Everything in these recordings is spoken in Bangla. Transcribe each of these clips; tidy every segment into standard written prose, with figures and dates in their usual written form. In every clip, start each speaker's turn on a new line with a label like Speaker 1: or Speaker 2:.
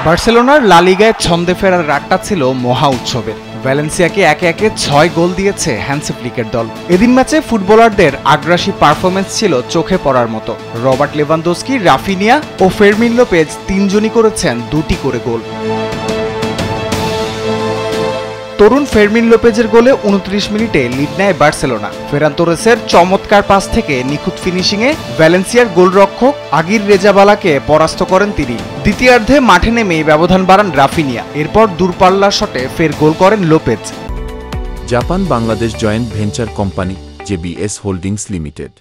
Speaker 1: বার্সেলোনার লা লিগায় ছন্দে ফেরার রাতটা ছিল মহা উৎসবের। ভ্যালেন্সিয়াকে একে একে ৬ গোল দিয়েছে হ্যান্সি ফ্লিকের দল। এদিন ম্যাচে ফুটবলারদের আগ্রাসী পারফরমেন্স ছিল চোখে পড়ার মতো। রবার্ট লেভানদস্কি, রাফিনিয়া ও ফেরমিন লোপেজ তিনজনই করেছেন ২টি করে গোল। তরুণ ফেরমিন লোপেজের গোলে ২৯ মিনিটে লিড নেয় বার্সেলোনা। ফেরান তোরেসের চমৎকার পাস থেকে নিখুঁত ফিনিশিংয়ে ভ্যালেন্সিয়ার গোলরক্ষক আগির রেজাবালাকে পরাস্ত করেন তিনি। দ্বিতীয়ার্ধে মাঠে নেমেই ব্যবধান বাড়ান রাফিনিয়া। এরপর দূরপাল্লার শটে ফের গোল করেন Lopez.
Speaker 2: Japan Bangladesh joint venture company JBS holdings limited.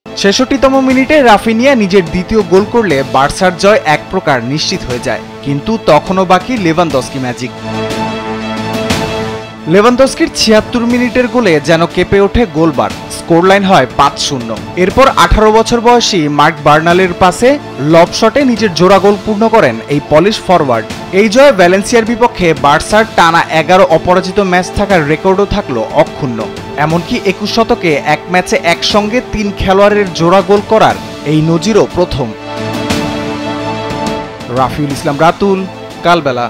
Speaker 1: ৬৬তম মিনিটে রাফিনিয়া নিজের দ্বিতীয় গোল করলে বার্সার জয় এক প্রকার নিশ্চিত হয়ে যায়। কিন্তু তখনও বাকি লেভানদস্কি ম্যাজিক। লেভানদস্কির ৭৬ মিনিটের গোলে যেন কেঁপে ওঠে গোলবার। স্কোর লাইন হয় ৫-০। এরপর ১৮ বছর বয়সী মার্ক বার্নালের পাসে লব শটে নিজের জোড়া গোল পূর্ণ করেন এই পলিশ ফরওয়ার্ড। এই জয়ে ভ্যালেন্সিয়ার বিপক্ষে বার্সার টানা ১১ অপরাজিত ম্যাচ থাকার রেকর্ডও থাকলো অক্ষুণ্ণ। এমনকি ২১ শতকে এক ম্যাচে একসঙ্গে ৩ খেলোয়াড়ের জোড়া গোল করার এই নজিরও প্রথম। রাফিউল ইসলাম রাতুল, কালবেলা।